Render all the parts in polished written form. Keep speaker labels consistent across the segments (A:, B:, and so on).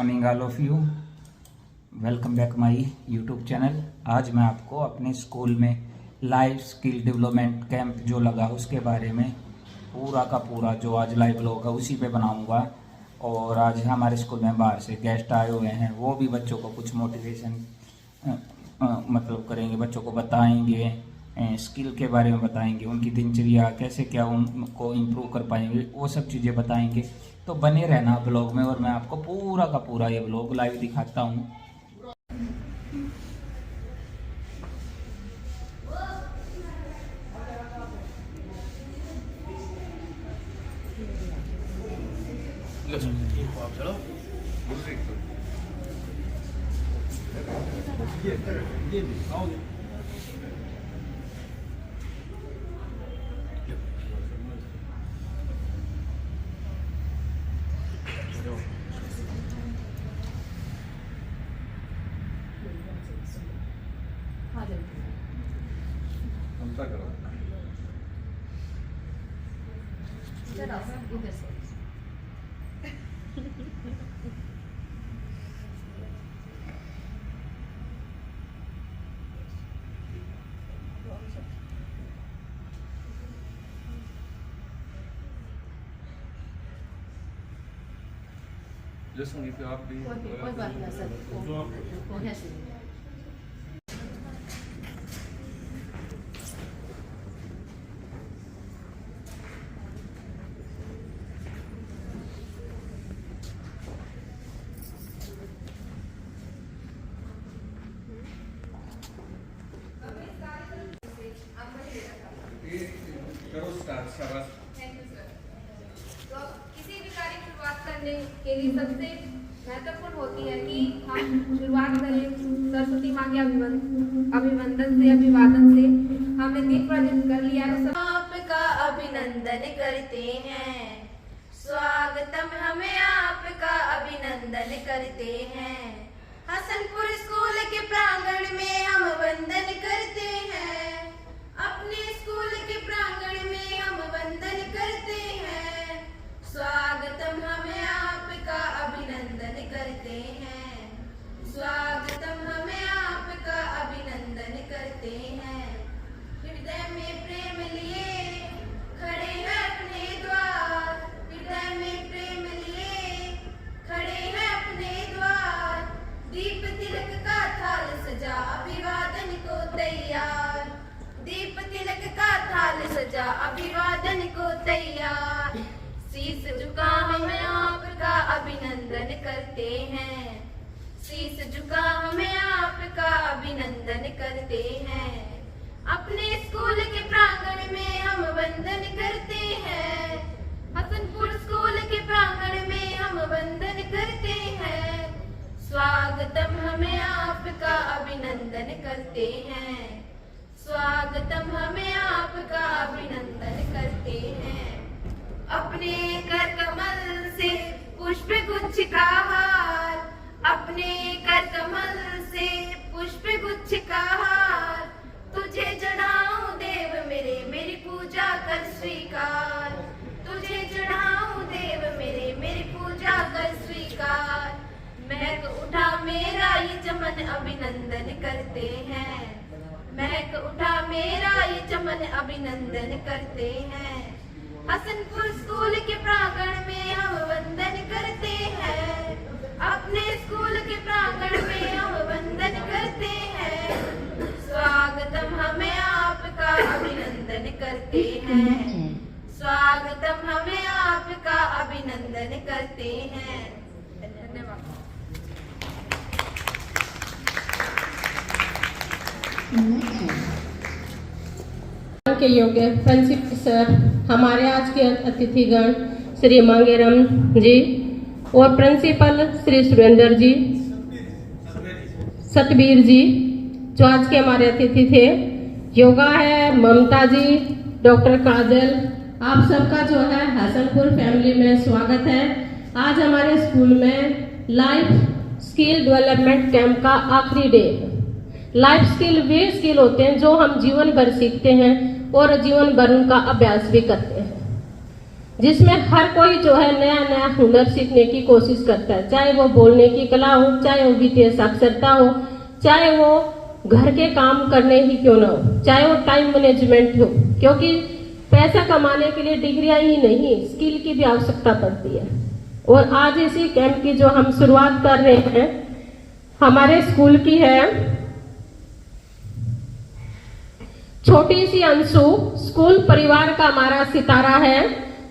A: Morning all of you, welcome back my YouTube channel. आज मैं आपको अपने स्कूल में लाइफ स्किल डेवलपमेंट कैंप जो लगा उसके बारे में पूरा का पूरा जो आज लाइव व्लॉग है उसी पे बनाऊंगा। और आज हमारे स्कूल में बाहर से गेस्ट आए हुए हैं, वो भी बच्चों को कुछ मोटिवेशन मतलब करेंगे, बच्चों को बताएंगे, स्किल के बारे में बताएंगे, उनकी दिनचर्या कैसे क्या उनको इम्प्रूव कर पाएंगे, वो सब चीज़ें बताएंगे। तो बने रहना ब्लॉग में और मैं आपको पूरा का पूरा ये ब्लॉग लाइव दिखाता हूँ।
B: संगीत आप भी
C: कोई बात नहीं सर, वो है सर।
B: करो स्टार्ट। शाबाश।
D: Thank you sir. तो किसी भी कार्य की शुरुआत करने के लिए सबसे महत्वपूर्ण होती है कि हम शुरुआत करें सरस्वती माँ के अभिवंदन से, अभिवादन से। हमने दीप प्रज्वलित कर लिया है तो
E: आपका अभिनंदन करते हैं, स्वागतम हमें आपका अभिनंदन करते हैं। हसनपुर स्कूल के प्रांगण में हम वंदन करते हैं, अपने स्कूल के प्रांगण में हम वंदन करते हैं। स्वागतम हमें आपका अभिनंदन करते हैं, स्वागतम हमें आपका अभिनंदन करते हैं। हृदय में प्रेम लिए खड़े हैं अपने द्वार, हृदय में प्रेम लिए खड़े हैं अपने द्वार। दीप तिलक का थाल सजा अभिवादन को तैयार, दीप तिलक का थाल सजा अभिवादन को तैयार। शीश झुका हमें आपका अभिनंदन करते हैं, शीश झुका हमें आपका अभिनंदन करते हैं। अपने स्कूल के प्रांगण में हम वंदन करते हैं, हसनपुर स्कूल के प्रांगण में हम वंदन करते हैं। स्वागतम हमें आपका अभिनंदन करते हैं, स्वागतम हमें आपका अभिनंदन करते हैं। अपने कर कमल से पुष्प गुच्छ का हार, अपने कर कमल से पुष्प गुच्छ का हार। तुझे चढ़ाऊं देव मेरे, मेरी पूजा कर स्वीकार, तुझे चढ़ाऊं देव मेरे, मेरी पूजा कर स्वीकार। महक उठा मेरा ये चमन अभिनंदन करते हैं, महक उठा मेरा ये चमन अभिनंदन करते हैं। हसनपुर स्कूल के प्रांगण में हम वंदन करते हैं, अपने स्कूल के प्रांगण में हम वंदन करते हैं। स्वागतम हमें आपका अभिनंदन करते हैं, स्वागतम हमें आपका अभिनंदन करते हैं। धन्यवाद।
C: के योग्य प्रिंसिपल सर, हमारे आज के अतिथिगण श्री मांगेराम जी और प्रिंसिपल श्री सुरेंद्र जी, सतबीर जी जो आज के हमारे अतिथि थे। योगा है ममता जी, डॉक्टर काजल, आप सबका जो है हसनपुर फैमिली में स्वागत है। आज हमारे स्कूल में लाइफ स्किल डेवलपमेंट कैंप का आखिरी डे। लाइफ स्किल वे स्किल होते हैं जो हम जीवन भर सीखते हैं और जीवन भर उनका अभ्यास भी करते हैं। जिसमें हर कोई जो है नया नया हुनर सीखने की कोशिश करता है, चाहे वो बोलने की कला हो, चाहे वो वित्तीय साक्षरता हो, चाहे वो घर के काम करने ही क्यों ना हो, चाहे वो टाइम मैनेजमेंट हो, क्योंकि पैसा कमाने के लिए डिग्रियां ही नहीं, स्किल की भी आवश्यकता पड़ती है। और आज इसी कैंप की जो हम शुरुआत कर रहे हैं हमारे स्कूल की है। छोटी सी अंशु स्कूल परिवार का हमारा सितारा है,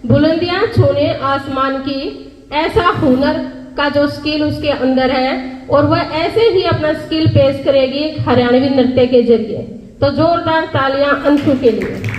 C: बुलंदियां छूने आसमान की, ऐसा हुनर का जो स्किल उसके अंदर है और वह ऐसे ही अपना स्किल पेश करेगी हरियाणवी नृत्य के जरिए। तो जोरदार तालियां अंशु के लिए।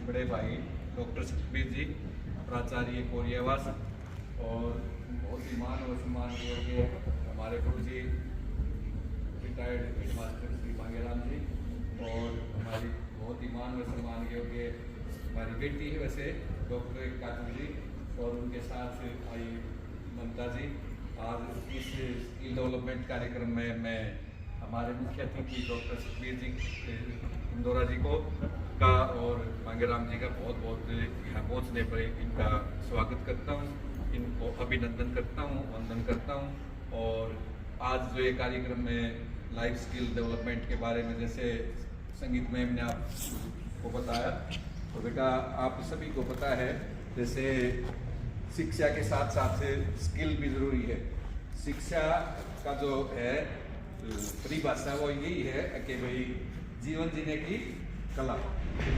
B: बड़े भाई डॉक्टर सतबीर जी, प्राचार्य कोरियावास, और बहुत ही मान और सम्मान योग्य हमारे गुरु जी रिटायर्ड हेडमास्टर श्री मांगेराम जी, और हमारी बहुत ही मान और सम्मान योग्य हमारी बेटी है वैसे डॉक्टर काजल जी, और उनके साथ आई ममता जी। आज इस स्किल डेवलपमेंट कार्यक्रम में मैं हमारे मुख्य अतिथि डॉक्टर सतबीर जी इंदौरा जी को का और मांगेराम जी का बहुत बहुत यहाँ पहुँचने पर इनका स्वागत करता हूँ, इनको अभिनंदन करता हूँ, वंदन करता हूँ। और आज जो ये कार्यक्रम में लाइफ स्किल डेवलपमेंट के बारे में जैसे संगीत मैम ने आपको बताया, तो बेटा आप सभी को पता है जैसे शिक्षा के साथ साथ स्किल भी जरूरी है। शिक्षा का जो है परिभाषा वो यही है कि भाई जीवन जीने की कला,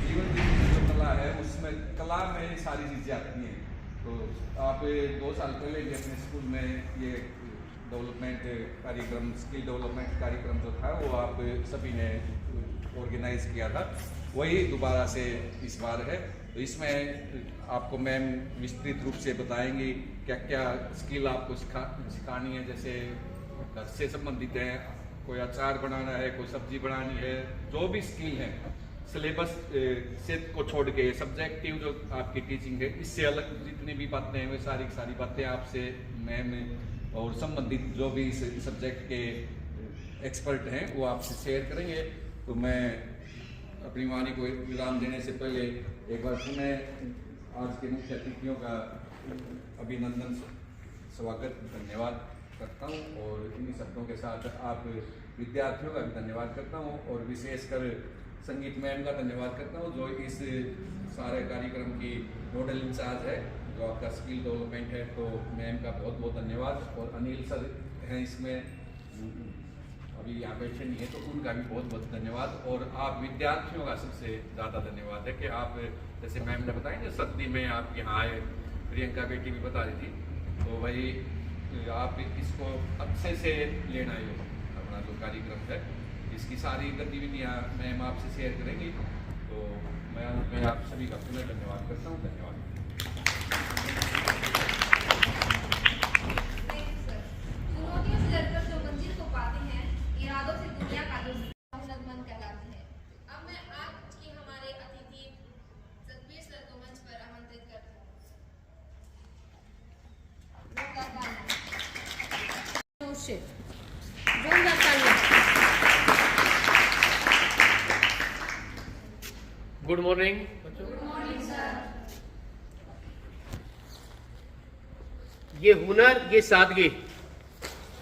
B: जीवन जीने की जो कला है उसमें कला में सारी चीजें आती हैं। तो आप 2 साल पहले भी अपने स्कूल में ये डेवलपमेंट कार्यक्रम, स्किल डेवलपमेंट कार्यक्रम जो था वो आप सभी ने ऑर्गेनाइज किया था, वही दोबारा से इस बार है। तो इसमें आपको मैम विस्तृत रूप से बताएंगी क्या क्या स्किल आपको सिखानी है, जैसे घर से संबंधित है, कोई अचार बनाना है, कोई सब्जी बनानी है, जो भी स्किल है सिलेबस से को छोड़ के सब्जेक्टिव जो आपकी टीचिंग है इससे अलग जितनी भी बातें हैं वे सारी बातें आपसे मैम और संबंधित जो भी इस सब्जेक्ट के एक्सपर्ट हैं वो आपसे शेयर करेंगे। तो मैं अपनी वाणी को विराम देने से पहले एक बार पुनः आज के मुख्य अतिथियों का अभिनंदन, स्वागत, धन्यवाद करता हूं, और इन्हीं शब्दों के साथ आप विद्यार्थियों का भी धन्यवाद करता हूं, और विशेषकर संगीत मैम का धन्यवाद करता हूं जो इस सारे कार्यक्रम की नोडल इंचार्ज है, जो आपका स्किल डेवलपमेंट है। तो मैम का बहुत बहुत धन्यवाद, और अनिल सर हैं इसमें अभी यहाँ बैठे नहीं है तो उनका भी बहुत बहुत धन्यवाद। और आप विद्यार्थियों का सबसे ज़्यादा धन्यवाद है कि आप जैसे मैम ने बताया ना सर्दी में आप यहाँ आए, प्रियंका बेटी भी बता रही थी, तो भाई आप इसको अच्छे से लेना है अपना जो कार्यक्रम है, इसकी सारी गतिविधियाँ मैम आपसे शेयर करेंगी। तो मैं आप सभी का पुनः धन्यवाद करता हूँ। धन्यवाद।
D: चुनौतियों से लड़कर जो मंजिल को पाते हैं, इरादों से दुनिया का जो हुनरमंद कहलाते हैं। अब मैं आज की हमारे अतिथि सतबीर सर को मंच पर आमंत्रित करती हूँ।
F: Good morning. ये हुनर, ये सादगी,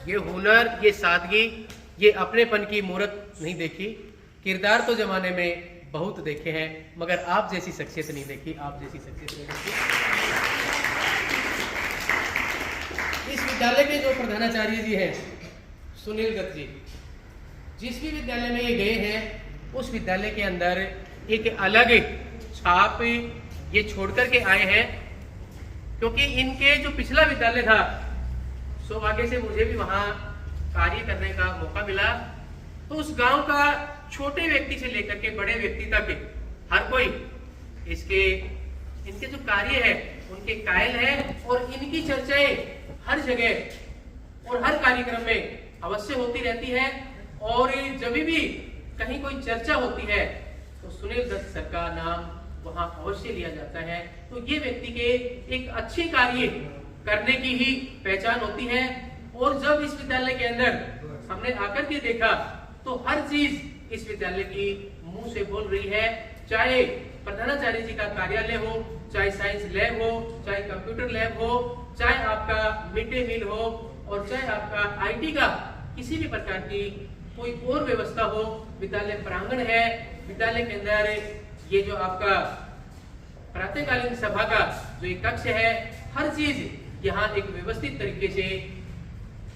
F: ये हुनर, ये सादगी, ये अपनेपन की मूरत नहीं देखी। किरदार तो जमाने में बहुत देखे हैं, मगर आप जैसी शख्सियत नहीं देखी, आप जैसी शख्सियत नहीं देखी। इस विद्यालय के जो प्रधानाचार्य जी हैं सुनील दत्त जी, जिस भी विद्यालय में ये गए हैं उस विद्यालय के अंदर एक अलग छाप ये छोड़ करके आए हैं, क्योंकि इनके जो पिछला विद्यालय था सौभाग्य से मुझे भी वहां कार्य करने का मौका मिला। तो उस गांव का छोटे व्यक्ति से लेकर के बड़े व्यक्ति तक हर कोई इनके जो कार्य है उनके कायल है, और इनकी चर्चाएं हर जगह और हर कार्यक्रम में अवश्य होती रहती है। और जब भी कहीं कोई चर्चा होती है तो सुनील दत्त सर का नाम वहां अवश्य लिया जाता है। तो ये व्यक्ति के एक अच्छे कार्य करने की ही पहचान होती है। और जब इस विद्यालय के अंदर हमने आकर के देखा तो हर चीज इस विद्यालय की मुंह से बोल रही है, चाहे प्रधानाचार्य जी का कार्यालय हो, चाहे साइंस लैब हो, चाहे कंप्यूटर लैब हो, चाहे आपका मिड डे मील हो, और चाहे आपका आईटी का किसी भी प्रकार की कोई और व्यवस्था हो। विद्यालय प्रांगण है, विद्यालय के अंदर ये जो आपका प्रातःकालीन सभा का जो एक कक्ष है, हर चीज यहाँ एक व्यवस्थित तरीके से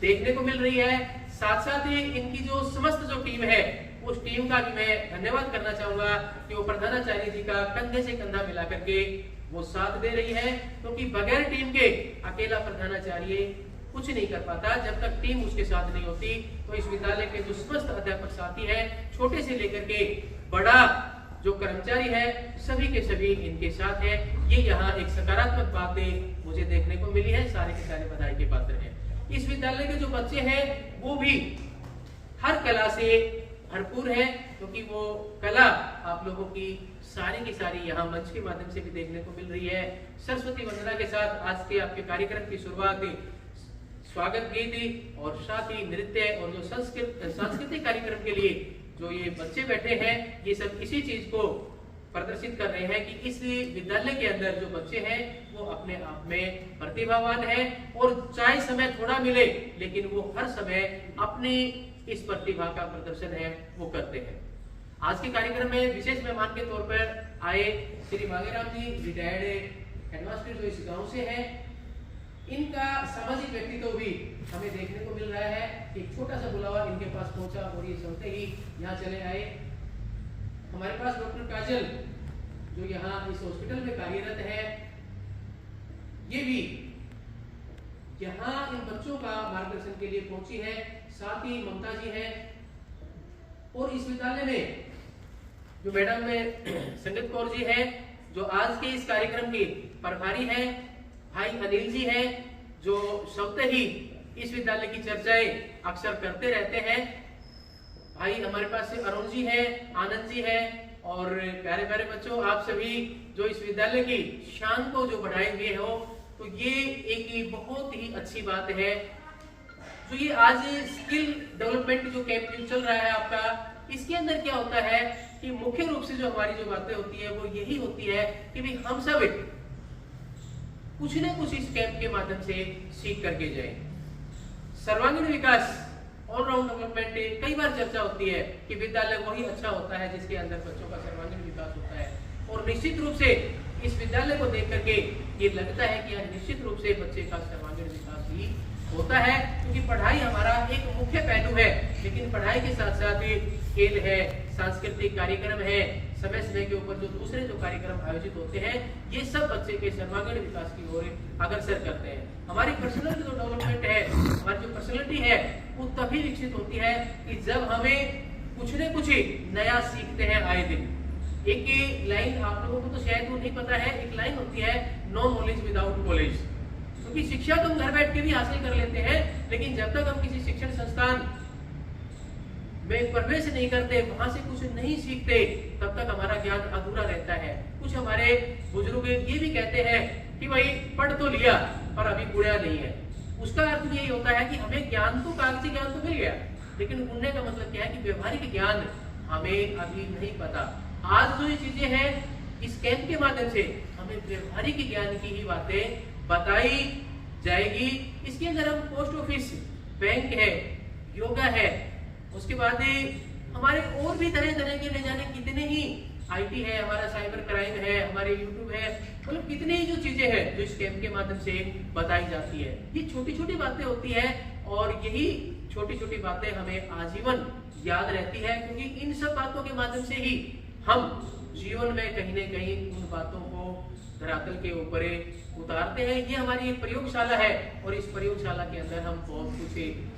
F: देखने को मिल रही है। साथ साथ ही इनकी जो समस्त जो टीम है उस टीम का भी मैं धन्यवाद करना चाहूंगा कि वो प्रधानाचार्य जी का कंधे से कंधा मिला करके वो साथ दे रही है, क्योंकि बगैर टीम के अकेला प्रधानाचार्य कुछ नहीं कर पाता। जब तक टीम उसके साथ नहीं होती तो इस विद्यालय के जो समस्त अध्यापक साथी हैं, छोटे से लेकर के बड़ा जो कर्मचारी है सभी के सभी इनके साथ है। ये यहाँ एक सकारात्मक बातें मुझे देखने को मिली है, सारे के सारे बधाई के पात्र हैं। इस विद्यालय के जो बच्चे हैं वो भी हर कला से भरपूर है, क्योंकि वो कला आप लोगों की सारी की सारी यहाँ मंच के माध्यम से भी देखने को मिल रही है। सरस्वती वंदना के साथ आज के आपके कार्यक्रम की शुरुआत स्वागत गीत और साथ ही नृत्य और जो सांस्कृतिक कार्यक्रम के लिए जो ये बच्चे बैठे हैं, ये सब इसी चीज को प्रदर्शित कर रहे हैं कि इस विद्यालय के अंदर जो बच्चे हैं वो अपने आप में प्रतिभावान है और चाहे समय थोड़ा मिले लेकिन वो हर समय अपनी इस प्रतिभा का प्रदर्शन है वो करते हैं। आज के कार्यक्रम में विशेष मेहमान के तौर पर आए श्री मांगेराम जी, रिटायर्ड हेडमास्टर जो इस गांव से हैं। इनका सामाजिक व्यक्तित्व भी हमें देखने को मिल रहा है। एक छोटा सा बुलावा इनके पास पहुंचा और ये सुनते ही यहाँ चले आए। हमारे पास डॉक्टर काजल जो यहाँ इस हॉस्पिटल में कार्यरत है, ये भी यहाँ इन बच्चों का मार्गदर्शन के लिए पहुंची है। साथ ही ममता जी हैं और इस विद्यालय में जो मैडम में संगत कौर जी हैं जो आज के इस कार्यक्रम के प्रभारी हैं। भाई अनिल जी हैं जो स्वतः ही इस विद्यालय की चर्चाएं अक्सर करते रहते हैं। भाई हमारे पास से अरुण जी हैं, आनंद जी हैं और प्यारे प्यारे बच्चों, आप सभी जो इस विद्यालय की शान को जो बढ़ाए हुए हो, तो ये एक बहुत ही अच्छी बात है। जो ये आज स्किल डेवलपमेंट जो कैंप चल रहा है आपका, इसके अंदर क्या होता है कि मुख्य रूप से जो हमारी जो बातें होती है वो यही होती है कि भाई हम सब कुछ न कुछ इस कैंप के माध्यम से सीख करके जाए। सर्वांगीण विकास, ऑलराउंड डेवलपमेंट, कई बार चर्चा होती है कि विद्यालय वही अच्छा होता है जिसके अंदर बच्चों का सर्वांगीण विकास होता है, और निश्चित रूप से इस विद्यालय को देख करके ये लगता है कि निश्चित रूप से बच्चे का सर्वांगीण विकास ही होता है, क्योंकि पढ़ाई हमारा एक मुख्य पहलू है, लेकिन पढ़ाई के साथ साथ खेल है, सांस्कृतिक कार्यक्रम है, समय समय के ऊपर जो दूसरे जो कार्यक्रम आयोजित होते हैं, ये सब बच्चे के सर्वांगीण विकास की ओर अग्रसर करते हैं। हमारी पर्सनल जो डेवलपमेंट है, हमारी जो पर्सनैलिटी है, वो तभी विकसित होती है कि जब हमें कुछ न कुछ नया सीखते हैं आए दिन। एक लाइन आप लोगों को तो शायद वो नहीं पता है, एक लाइन होती है, नो नॉलेज विदाउट कॉलेज। क्योंकि शिक्षा तो हम घर बैठ के भी हासिल कर लेते हैं, लेकिन जब तक हम किसी शिक्षण संस्थान में प्रवेश नहीं करते, वहां से कुछ नहीं सीखते, तब तक हमारा ज्ञान अधूरा रहता है। कुछ हमारे बुजुर्ग ये भी कहते हैं कि भाई पढ़ तो लिया पर अभी बुढ़ा नहीं है। उसका अर्थ यही होता है कि हमें ज्ञान तो, कागजी ज्ञान तो मिल गया, लेकिन उड़ने का मतलब क्या है कि व्यवहारिक ज्ञान हमें अभी नहीं पता। आज जो ये चीजें हैं, इस कैंप के माध्यम से हमें व्यवहारिक ज्ञान की ही बातें बताई जाएगी। इसके अंदर हम पोस्ट ऑफिस, बैंक है, योगा है, उसके बाद हमारे और भी तरह तरह के ले जाने कितने ही आईटी है, हमारा साइबर क्राइम है, हमारे यूट्यूब है, मतलब कितनी ही जो चीजें हैं जो इस कैंप के माध्यम से बताई जाती है। ये छोटी छोटी बातें होती है और यही छोटी छोटी बातें हमें आजीवन याद रहती है, क्योंकि इन सब बातों के माध्यम से ही हम जीवन में कहीं न कहीं उन बातों को धरातल के ऊपर उतारते हैं। ये हमारी एक प्रयोगशाला है और इस प्रयोगशाला के अंदर हम बहुत कुछ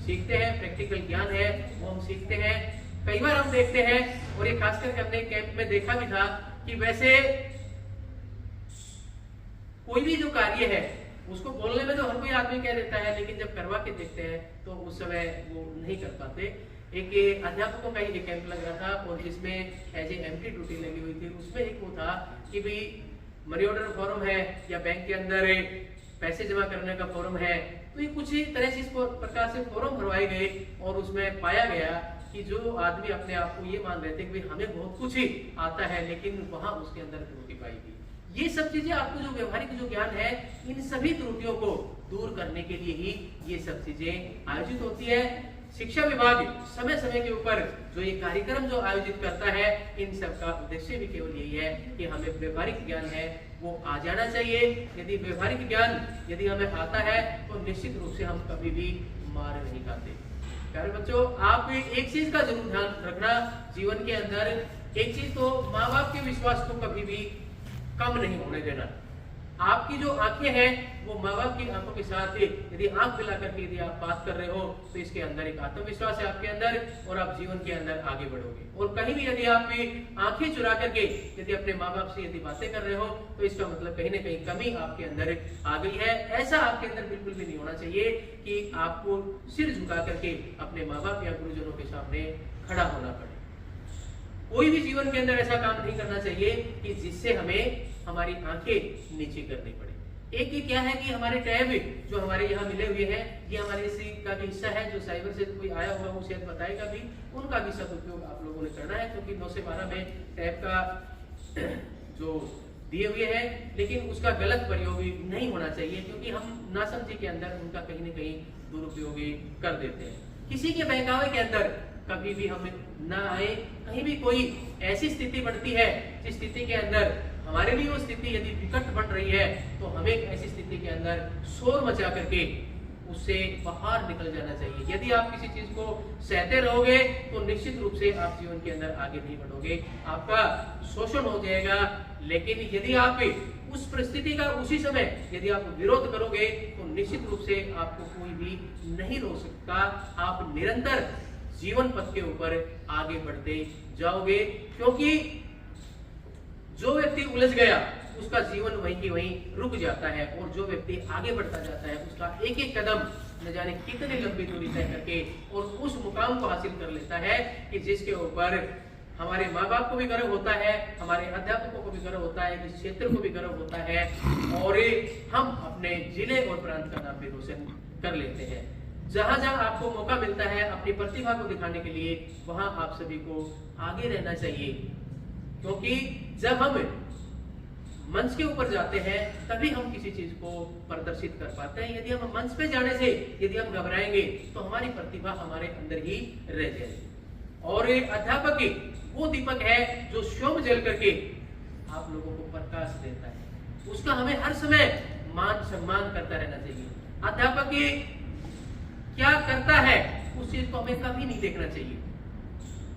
F: सीखते हैं, प्रैक्टिकल ज्ञान है वो हम सीखते हैं। कई बार हम देखते हैं, और ये खास करके हमने कैंप में देखा भी था, कि वैसे कोई भी जो कार्य है उसको बोलने में तो हर कोई आदमी कह देता है, लेकिन जब करवा के देखते हैं तो उस समय वो नहीं कर पाते। एक अध्यापकों का ही कैंप लग रहा था और जिसमें एज ए एम्प्टी ड्यूटी लगी हुई थी। उसमें एक वो था कि भाई मनी ऑर्डर फॉर्म है या बैंक के अंदर पैसे जमा करने का फॉर्म है, तो ये कुछ ही तरह से इस प्रकार से फॉर्म भरवाए गए और उसमें पाया गया कि जो आदमी अपने आप को ये मान रहे थे कि हमें बहुत कुछ ही आता है, लेकिन वहां उसके अंदर त्रुटि पाई गई। ये सब चीजें आपको जो व्यवहारिक जो ज्ञान है, इन सभी त्रुटियों को दूर करने के लिए ही ये सब चीजें आयोजित होती है। शिक्षा विभाग समय समय के ऊपर जो ये कार्यक्रम जो आयोजित करता है, इन सब का उद्देश्य भी केवल यही है कि हमें व्यवहारिक ज्ञान है वो आ जाना चाहिए। यदि व्यवहारिक ज्ञान यदि हमें आता है तो निश्चित रूप से हम कभी भी मार नहीं खाते। प्यारे बच्चों, आप एक चीज का जरूर ध्यान रखना जीवन के अंदर, एक चीज तो माँ बाप के विश्वास को कभी भी कम नहीं होने देना। आपकी जो आंखें हैं वो माँ बाप की आंखों के साथ यदि आंख मिला करके यदि आप बात कर रहे हो तो इसके अंदर एक आत्मविश्वास है आपके अंदर और आप जीवन के अंदर आगे बढ़ोगे। और कहीं भी यदि आप आंखें चुरा करके यदि अपने माँ बाप से यदि बातें कर रहे हो तो इसका मतलब कहीं ना कहीं कमी आपके अंदर आ गई है। ऐसा आपके अंदर बिल्कुल भी नहीं होना चाहिए कि आपको सिर झुका करके अपने माँ बाप या गुरुजनों के सामने खड़ा होना पड़े। कोई भी जीवन के अंदर ऐसा काम नहीं करना चाहिए कि जिससे हमें हमारी आंखें नीचे करनी पड़े। एक ही क्या है कि हमारे टैब जो हमारे यहाँ मिले हुए हैं ये हमारे इसी का भी हिस्सा है। जो साइबर से कोई आया हुआ वो शायद बताएगा भी, उनका भी सदुपयोग आप लोगों ने करना है, क्योंकि 9 से 12 में टैब का जो दिए हुए हैं लेकिन उसका गलत प्रयोग नहीं होना चाहिए, क्योंकि हम नासमझी के अंदर उनका कहीं न कहीं दुरुपयोग कर देते हैं। किसी के बहकावे के अंदर कभी भी हम ना आए। कहीं भी कोई ऐसी स्थिति बनती है जिस स्थिति के अंदर हमारे लिए वो स्थिति यदि विकट बन रही है तो हमें ऐसी स्थिति के अंदर शोर मचा करके उससे बाहर निकल जाना चाहिए। यदि आप किसी चीज को सहते रहोगे तो निश्चित रूप से आप जीवन के अंदर आगे नहीं बढ़ोगे, आपका शोषण हो जाएगा। लेकिन यदि आप उस परिस्थिति का उसी समय यदि आप विरोध करोगे तो निश्चित रूप से आपको कोई भी नहीं रोक सकता। आप निरंतर जीवन पथ के ऊपर आगे बढ़ते जाओगे, क्योंकि जो व्यक्ति उलझ गया उसका जीवन वहीं की वहीं रुक जाता है, और जो व्यक्ति आगे बढ़ता जाता है उसका एक एक कदम न जाने कितनी लंबी दूरी तय करके और उस मुकाम को हासिल कर लेता है कि जिसके ऊपर हमारे माँ बाप को भी गर्व होता है, हमारे अध्यापकों को भी गर्व होता है, इस क्षेत्र को भी गर्व होता है, और हम अपने जिले और प्रांत का नाम भी रोशन कर लेते हैं। जहां जहां आपको मौका मिलता है अपनी प्रतिभा को दिखाने के लिए वहां आप सभी को आगे रहना चाहिए, क्योंकि जब हम मंच के ऊपर जाते हैं तभी हम किसी चीज को प्रदर्शित कर पाते हैं। यदि हम मंच पे जाने से यदि हम घबराएंगे तो हमारी प्रतिभा हमारे अंदर ही रह जाएगी। और अध्यापक वो दीपक है जो स्वयं जल करके आप लोगों को प्रकाश देता है, उसका हमें हर समय मान सम्मान करता रहना चाहिए। अध्यापक क्या करता है उस चीज को हमें कभी नहीं देखना चाहिए,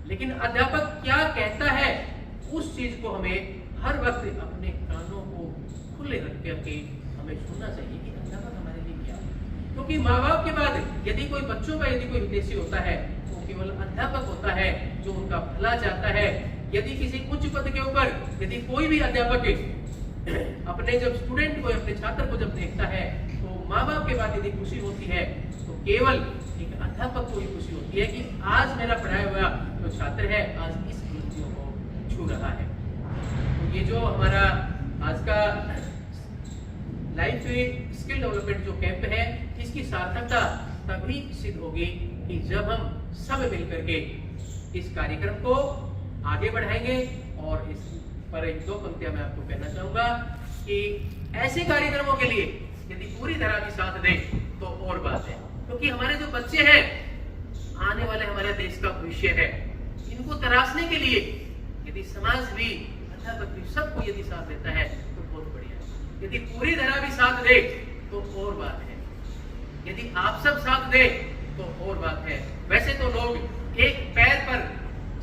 F: लेकिन अध्यापक क्या कहता है उस चीज को हमें हर वक्त अपने कानों को खुले रख करके हमें सुनना चाहिए कि अध्यापक हमारे लिए क्या है। क्योंकि माँ बाप के बाद यदि कोई बच्चों का यदि कोई हितैषी होता है तो केवल अध्यापक होता है जो उनका भला चाहता है। यदि किसी उच्च पद के ऊपर यदि कोई भी अध्यापक अपने जब स्टूडेंट को अपने छात्र को जब देखता है तो माँ बाप के बाद यदि खुशी होती है तो केवल एक अध्यापक को ही खुशी होती है कि आज मेरा पढ़ाया हुआ जो छात्र है आज इस खुशियों को छू रहा है। तो ये जो हमारा आज का लाइफ स्किल डेवलपमेंट जो कैंप है इसकी सार्थकता तभी सिद्ध होगी कि जब हम सब मिलकर के इस कार्यक्रम को आगे बढ़ाएंगे। और इस पर एक दो पंक्तियां मैं आपको कहना चाहूंगा कि ऐसे कार्यक्रमों के लिए यदि पूरी तरह की साथ दें तो और बात है, क्योंकि हमारे जो बच्चे हैं आने वाले हमारे देश का भविष्य है, इनको तराशने के लिए यदि समाज भी अध्यापक भी सबको यदि साथ देता है तो बहुत बढ़िया है। यदि पूरी तरह भी साथ दे तो और बात है, यदि आप सब साथ दे तो और बात है। वैसे तो लोग एक पैर पर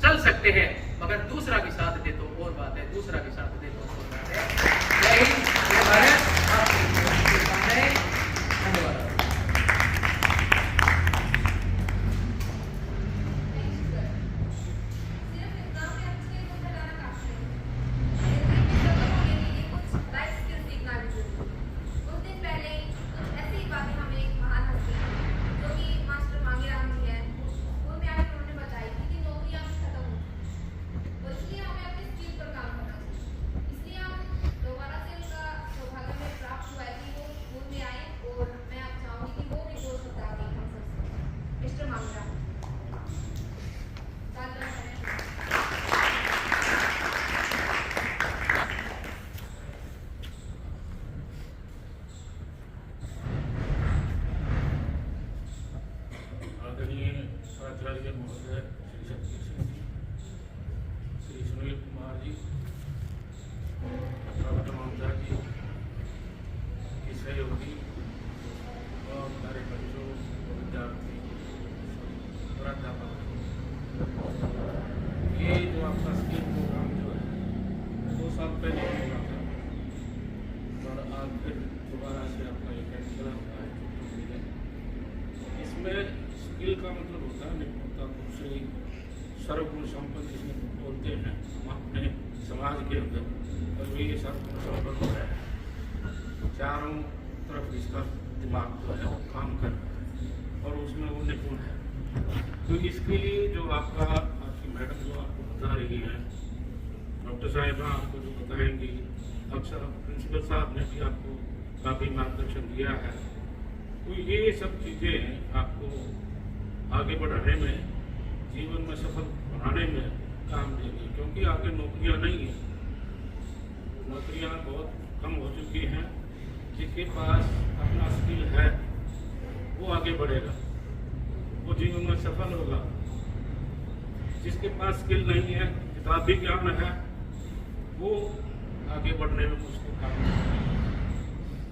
F: चल सकते हैं मगर दूसरा भी साथ दे तो और बात है, दूसरा भी साथ दे तो और बात है। जय हिंद, जय भारत। धन्यवाद।
G: सर्वगुण संपन्न जिसमें बोलते हैं हम अपने समाज के अंदर, और ये सर्वगुण संपन्न है, चारों तरफ इसका दिमाग जो है वो काम कर रहा है और उसमें वो निपुण है। तो इसके लिए जो आपकी मैडम जो आपको बता रही है, डॉक्टर साहिबा आपको जो बताएंगी, अक्सर प्रिंसिपल साहब ने भी आपको काफ़ी मार्गदर्शन दिया है। तो ये सब चीज़ें आपको आगे बढ़ाने में, जीवन में सफल बनाने में काम देंगी, क्योंकि आगे नौकरियां नहीं हैं, नौकरियां बहुत कम हो चुकी हैं। जिसके पास अपना स्किल है वो आगे बढ़ेगा, वो जीवन में सफल होगा। जिसके पास स्किल नहीं है, किताबी ज्ञान है, वो आगे बढ़ने में मुश्किल काम है।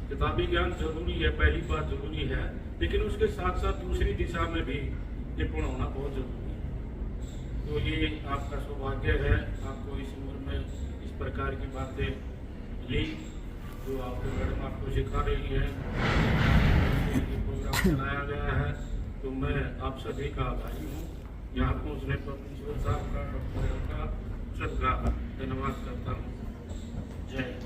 G: किताबी ज्ञान जरूरी है, पहली बात जरूरी है, लेकिन उसके साथ साथ दूसरी दिशा में भी निपुण होना बहुत जरूरी है। तो ये आपका सौभाग्य है, आपको इस उम्र में इस प्रकार की बातें मिली जो आपको मैडम आपको सिखा रही है, ये प्रोग्राम चलाया गया है। तो मैं आप सभी का आभारी हूँ। यहाँ पहुँचने पर प्रिंसिपल साहब का, डॉक्टर का सबका धन्यवाद करता हूँ। जय हिंद।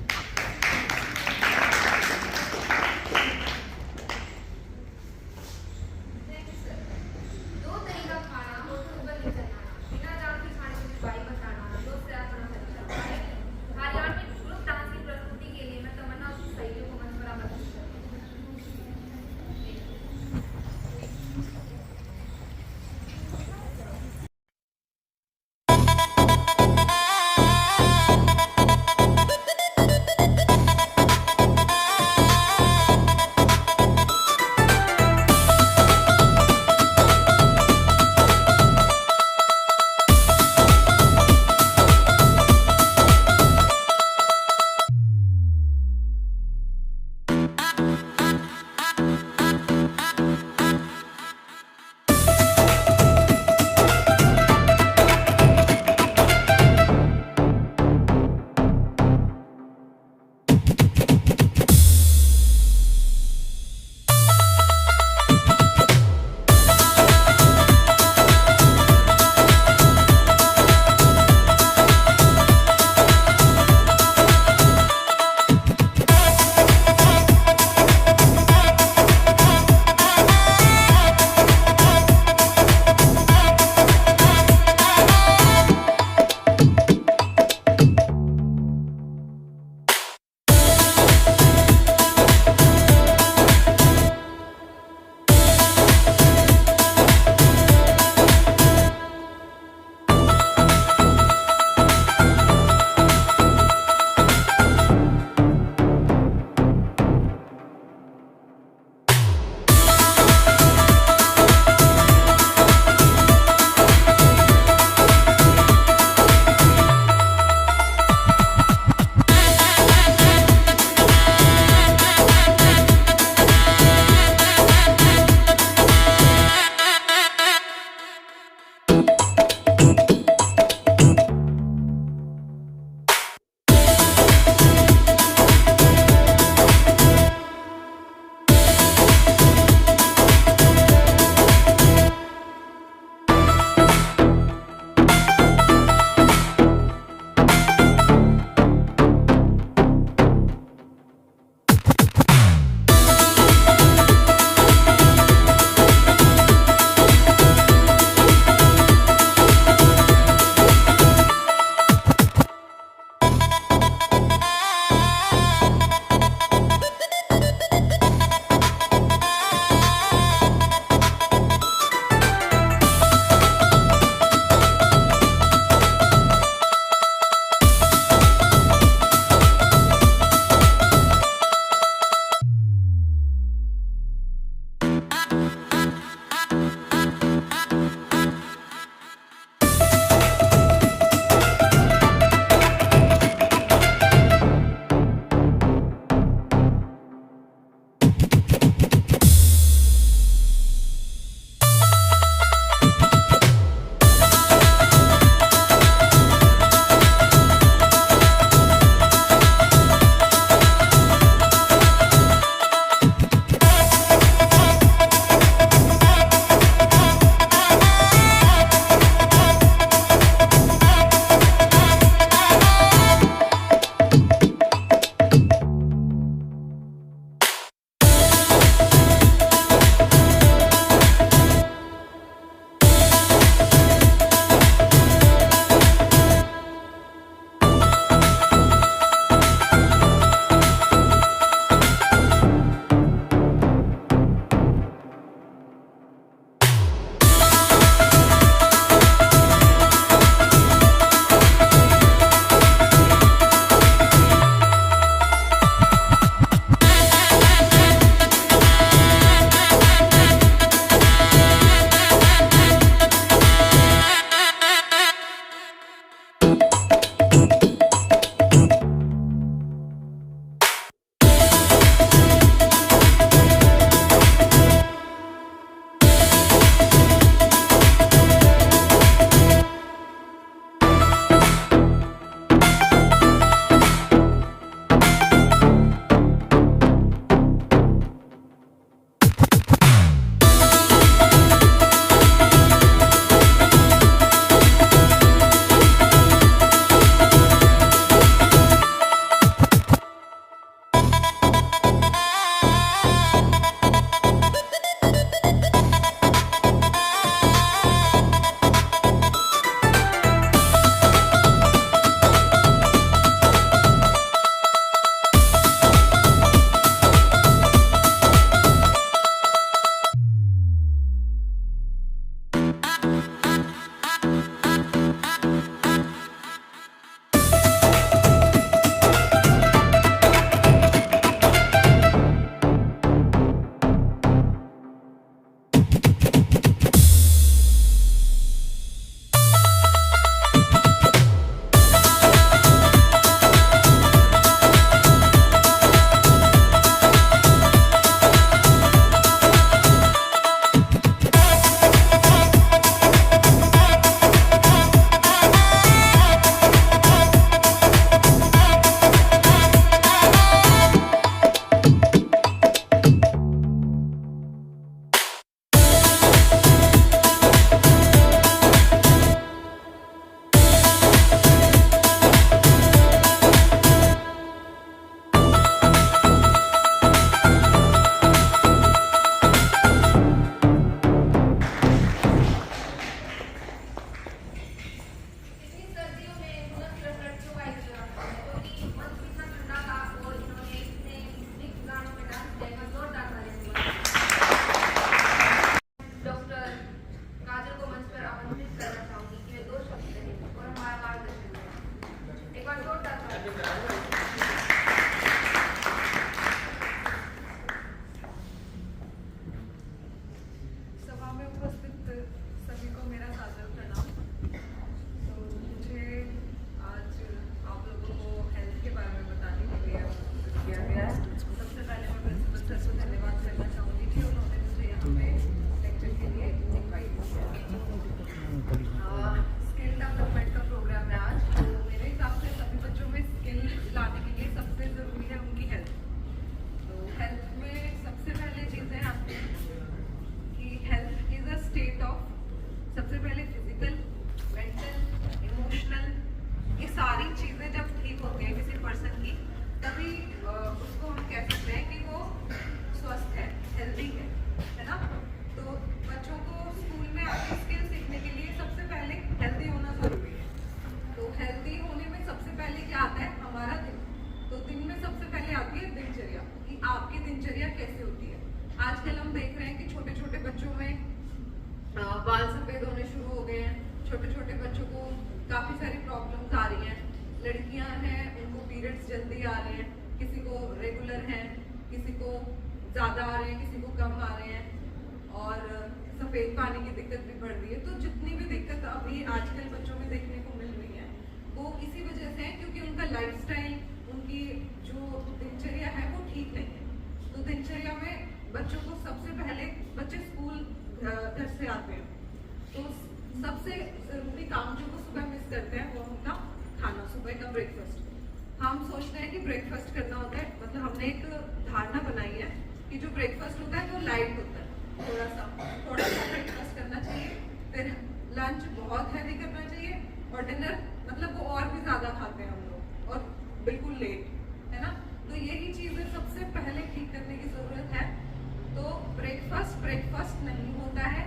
H: दिनचर्या कैसे होती है। आजकल हम देख रहे हैं कि छोटे छोटे बच्चों में बाल सफेद होने शुरू हो गए हैं। छोटे छोटे बच्चों को काफी सारी प्रॉब्लम्स आ रही हैं। लड़कियां हैं उनको पीरियड्स जल्दी आ रहे हैं, किसी को रेगुलर हैं, किसी को ज्यादा आ रहे हैं, किसी को कम आ रहे हैं, और सफेद पानी की दिक्कत भी बढ़ रही है। तो जितनी भी दिक्कत अभी आजकल बच्चों में देखने को मिल रही है वो इसी वजह से है क्योंकि उनका लाइफस्टाइल, उनकी जो दिनचर्या है वो ठीक नहीं है। तो दिनचर्या में बच्चों को सबसे पहले, बच्चे स्कूल घर से आते हैं तो सबसे जरूरी काम जो वो सुबह मिस करते हैं वो उनका खाना, सुबह का ब्रेकफास्ट। हम सोचते हैं कि ब्रेकफास्ट करना होता है, मतलब हमने एक धारणा बनाई है कि जो ब्रेकफास्ट होता है वो लाइट होता है, थोड़ा सा ब्रेकफास्ट करना चाहिए, फिर लंच बहुत हैवी करना चाहिए, और डिनर मतलब वो और भी ज्यादा खाते हैं हम लोग, और बिल्कुल लेट, है ना। तो यही चीजें सबसे पहले ठीक करने की जरूरत है। तो ब्रेकफास्ट नहीं होता है।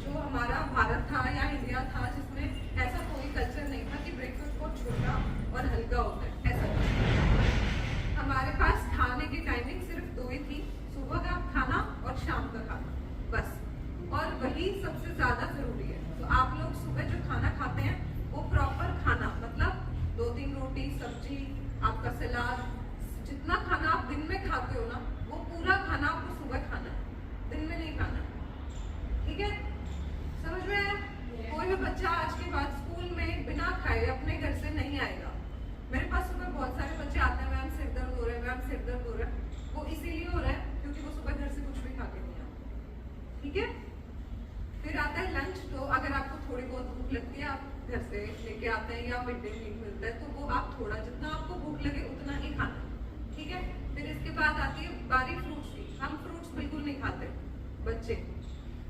H: जो हमारा भारत था या इंडिया था जिसमें ऐसा कोई कल्चर नहीं था कि ब्रेकफास्ट बहुत छोटा और हल्का होता है, ऐसा नहीं। हमारे पास खाने की टाइमिंग सिर्फ 2 ही थी, सुबह का खाना और शाम का खाना, बस, और वही सबसे ज्यादा जरूरी है। तो आप लोग सुबह जो खाना खाते हैं वो प्रॉपर खाना, मतलब 2-3 रोटी, सब्जी, आपका सलाद, जितना खाना आप दिन में खाते हो ना वो पूरा खाना आपको सुबह खाना है, दिन में नहीं खाना, ठीक है। समझ में आया? कोई भी बच्चा आज के बाद स्कूल में बिना खाए अपने घर से नहीं आएगा। मेरे पास सुबह बहुत सारे बच्चे आते हैं, मैम सिर दर्द हो रहा है, मैम सिर दर्द हो रहा है। वो इसीलिए हो रहा है क्योंकि वो सुबह घर से कुछ भी खा के नहीं आते, ठीक है। फिर आता है लंच। तो अगर आपको थोड़ी बहुत भूख लगती है, आप घर से लेके आते हैं या मिड डे मील मिलता है, तो वो आप थोड़ा, जितना आपको भूख लगे उतना ही खाना, ठीक है। फिर इसके बाद आती है बारी फ्रूट्स की। हम फ्रूट्स बिल्कुल नहीं खाते बच्चे,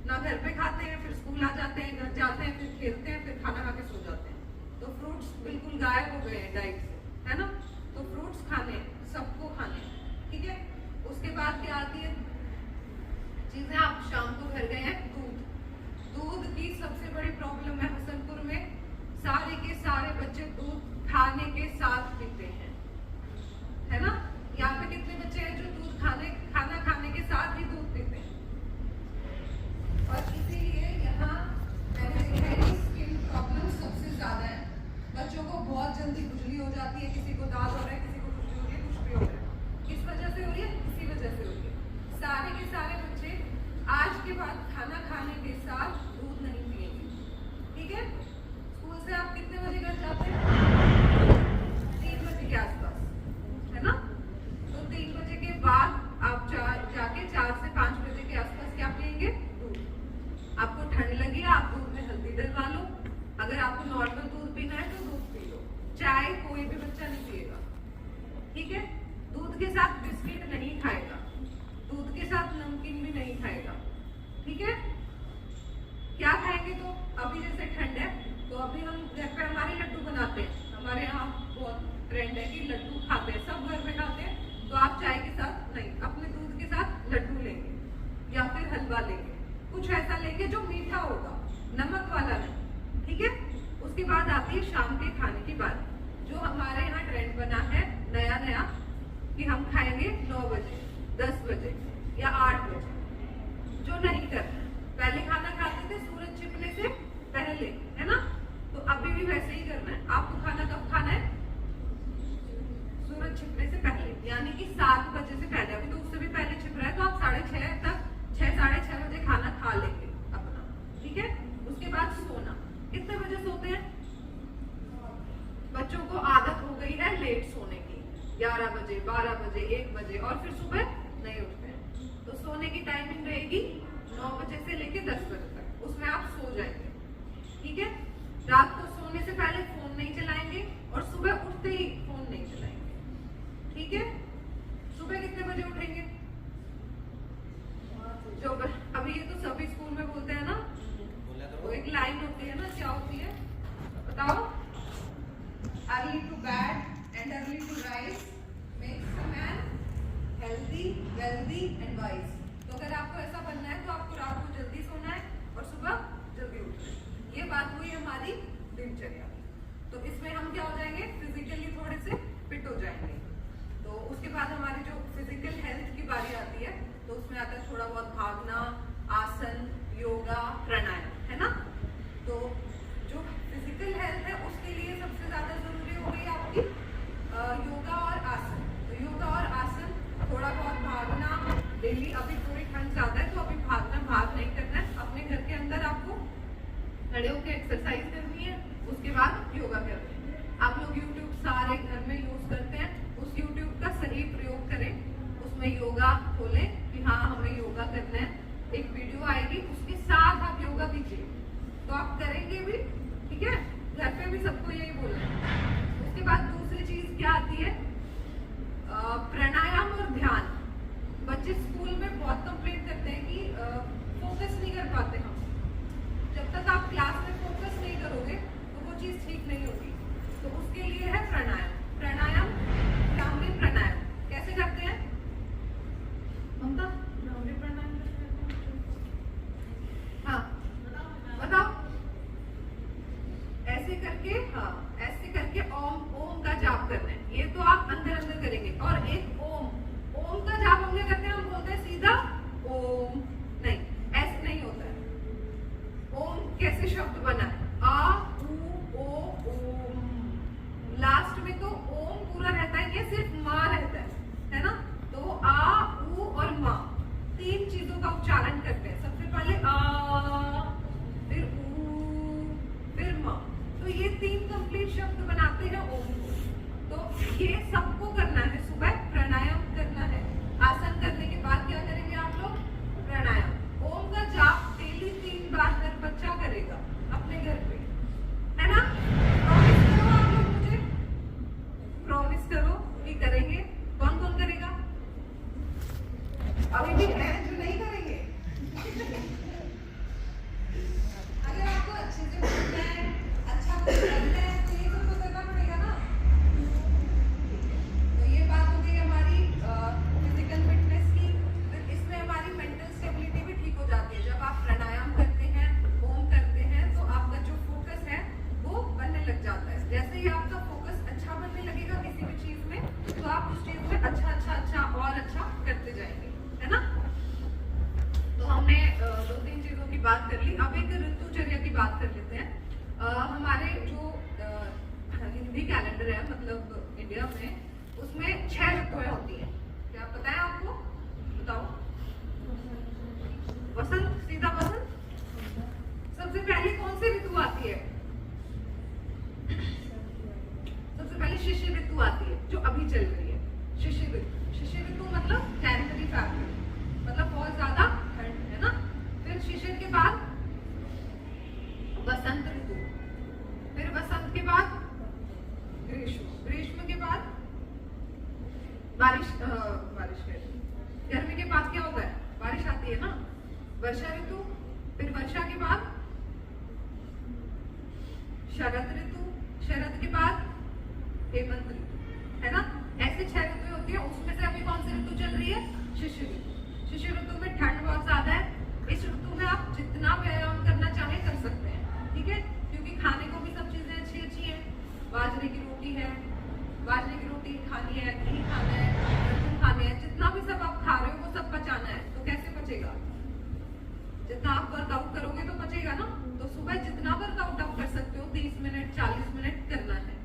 H: ना घर पे खाते हैं, फिर स्कूल आ जाते हैं, घर जाते हैं, फिर खेलते हैं, फिर खाना खा के सो जाते हैं। तो फ्रूट्स बिल्कुल गायब हो गए हैं डाइट से, है ना। तो फ्रूट्स खाने, सबको खाने, ठीक है। उसके बाद क्या आती है चीजें, आप शाम को घर गए हैं, दूध की सबसे बड़ी प्रॉब्लम है हसनपुर में। सारे के सारे बच्चे दूध खाने के साथ पीते हैं, है ना। यहाँ पे कितने बच्चे हैं जो दूध खाना खाने के साथ ही दूध पीते हैं। और इसीलिए यहाँ मैंने देखा है कि स्किन प्रॉब्लम सबसे ज्यादा है। बच्चों को बहुत जल्दी खुजली हो जाती है, किसी को दाग हो रहा है, किसी को खुजली हो रही है, कुछ भी हो रहा है। किस वजह से हो रही है? इसी वजह से हो रही है। सारे के सारे बच्चे आज के बाद खाना खाने के साथ दूध नहीं पिएंगे, ठीक है। स्कूल से आप कितने बजे घर जाते हैं? 3 बजे के आसपास, है ना। तो 3 बजे के बाद आप जाके 4 से 5 बजे के आसपास क्या पिएंगे? दूध। आपको ठंड लगी, आप दूध में हल्दी डलवा लो। अगर आपको नॉर्मल दूध पीना है तो दूध पी लो। चाय कोई भी बच्चा नहीं पिएगा, ठीक है। दूध के साथ बिस्किट नहीं खाएगा, दूध के साथ नमकीन भी नहीं खाएगा, ठीक है। क्या खाएंगे? तो अभी जैसे ठंड है तो अभी हम घर पे हमारे लड्डू बनाते हैं। हमारे यहाँ बहुत ट्रेंड है कि लड्डू खाते हैं, सब घर में खाते हैं। तो आप चाय के साथ नहीं, अपने दूध के साथ लड्डू लेंगे या फिर हलवा लेंगे, कुछ ऐसा लेंगे जो मीठा होगा, नमक वाला नहीं, ठीक है। उसके बाद आती है शाम के खाने की बात, जो हमारे यहाँ ट्रेंड बना है नया कि हम खाएंगे 9 बजे, 10 बजे या 8 बजे, जो नहीं करना। पहले खाना खाते थे सूरज छिपने से पहले, है ना। तो अभी भी वैसे ही करना है। आपको खाना कब खाना है? सूरज छिपने से पहले, यानी कि 7 बजे से पहले। अभी तो उससे भी पहले छिप रहा है, तो आप 6:30 तक, 6-6:30 बजे खाना खा लेंगे अपना, ठीक है। उसके बाद सोना। कितने बजे सोते हैं? बच्चों को आदत हो गई है लेट सोने की, 11 बजे, 12 बजे, 1 बजे, और फिर सुबह नहीं उठते हैं। तो सोने की टाइमिंग रहेगी 9 बजे से लेके 10 बजे तक, उसमें आप सो जाएंगे, ठीक है। रात को सोने से पहले फोन नहीं चलाएंगे और सुबह उठते ही फोन नहीं चलाएंगे, ठीक है। सुबह कितने बजे उठेंगे? जो अभी ये तो सभी स्कूल में बोलते हैं ना, वो एक लाइन होती है ना, क्या होती है बताओ? Early to bed and early to rise makes a man healthy, wealthy and wise. तो अगर आपको ऐसा बनना है तो आपको रात को जल्दी सोना है और सुबह जल्दी उठना है। ये बात हुई हमारी दिनचर्या। तो इसमें हम क्या हो जाएंगे? फिजिकली थोड़े से फिट हो जाएंगे। तो उसके उसके बाद हमारी जो फिजिकल हेल्थ की बारी आती है तो उसमें आता है थोड़ा बहुत भागना, आसन, योगा, प्राणायाम, है ना। तो जो फिजिकल हेल्थ है उसके लिए सबसे ज्यादा जरूरी हो गई आपकी योगा और आसन। तो योगा और आसन, थोड़ा बहुत भागना डेली। अभी थोड़ी ठंड ज्यादा है तो अभी भाग नहीं करना है, अपने घर के अंदर आपको खड़े होकर एक्सरसाइज करनी है, उसके बाद योगा करनी है। आप लोग यूट्यूब सारे घर में यूज करते हैं, उस यूट्यूब का सही प्रयोग करें, उसमें योगा खोलें कि हाँ हमें योगा करना है, एक वीडियो आएगी उसके साथ आप योगा कीजिए, तो आप करेंगे भी, ठीक है। घर पे भी सबको यही बोलना है। उसके बाद दूसरी चीज क्या आती है, प्राणायाम और ध्यान। बच्चे स्कूल में बहुत कंप्लेंट करते हैं कि फोकस नहीं कर पाते हम। जब तक आप क्लास में फोकस नहीं करोगे तो वो चीज ठीक नहीं होगी। तो उसके लिए है प्राणायाम। प्राणायाम, भ्रामरी प्राणायाम कैसे करते हैं ममता? भ्रामरी प्राणायाम कैसे करते हैं? हाँ बताओ। ऐसे करके, हाँ ऐसे करके ओम का जाप करना है। ये तो आप अंदर करेंगे। और एक ओम का जाप हम क्या करते हैं, हम बोलते हैं सीधा ओम, नहीं ऐसे नहीं होता है। ओम कैसे शब्द बना है, आ उ ओ ओम, लास्ट में तो ओम पूरा रहता है, ये सिर्फ माँ रहता है ना। तो आ उ और माँ, तीन चीजों का उच्चारण करते हैं। सबसे पहले आ, फिर उ, फिर माँ। तो ये तीन कंप्लीट शब्द बनाते हैं ओम को। तो ये सबको करना है, सुबह प्राणायाम करना है। आसन करने के बाद क्या करेंगे आप लोग, प्राणायाम। ओम का जाप डेली 3 बार हर बच्चा करेगा अपने घर पे, है ना। प्रॉमिस करो आप लोग मुझे, प्रॉमिस करो कि करेंगे। कौन कौन करेगा? अभी भी है जो नहीं करेंगे। अगर आपको अच्छे से बोलना है, अच्छा कुछ करना है तो ये तो करना पड़ेगा ना। तो ये बात हो गई हमारी फिजिकल फिटनेस की। फिर इसमें हमारी मेंटल स्टेबिलिटी भी ठीक हो जाती है। जब आप प्राणायाम करते हैं, ओम करते हैं, तो आपका जो फोकस है वो बनने लग जाता है। जैसे ही आपका फोकस अच्छा बनने लगेगा किसी भी चीज में, तो आप उस चीज में अच्छा और अच्छा करते जाएंगे, है ना। तो हमने 2-3 चीजों की बात कर ली। अब एक ऋतुचर्या की बात कर लेते हैं। हमारे जो हिंदी कैलेंडर है, मतलब इंडिया में, उसमें 6 ऋतुएं होती हैं। क्या पता है आपको? बताओ। वसंत, सीधा वसंत। सबसे पहले कौन सी ऋतु आती है? सबसे पहले शिशिर ऋतु आती है, जो अभी चल रही है। शिशिर ऋतु मतलब जनवरी फरवरी, मतलब बहुत ज्यादा ठंड है ना। फिर शिशिर के बाद बसंत ऋतु, फिर बसंत के बाद ग्रीष्म के बाद बारिश गर्मी के बाद क्या होता है, बारिश आती है ना, वर्षा ऋतु। फिर वर्षा के बाद शरद ऋतु, शरद के बाद हेमंत ऋतु, है ना। ऐसे 6 ऋतुएं होती है। उसमें से अभी कौन सी ऋतु चल रही है? शिशिर ऋतु। शिशिर ऋतु में ठंड बहुत ज्यादा है। इस ऋतु में आप जितना व्यायाम करना चाहें कर सकते हैं, ठीक है, क्योंकि खाने को भी सब चीजें अच्छी हैं। बाजरे की रोटी है, बाजरे की रोटी खानी है, घी खाना है, लहसुन खाने हैं, जितना भी सब आप खा रहे हो वो सब पचाना है। तो कैसे पचेगा? जितना आप वर्कआउट करोगे तो पचेगा ना। तो सुबह जितना वर्कआउट आप कर सकते हो, 30 मिनट 40 मिनट करना है।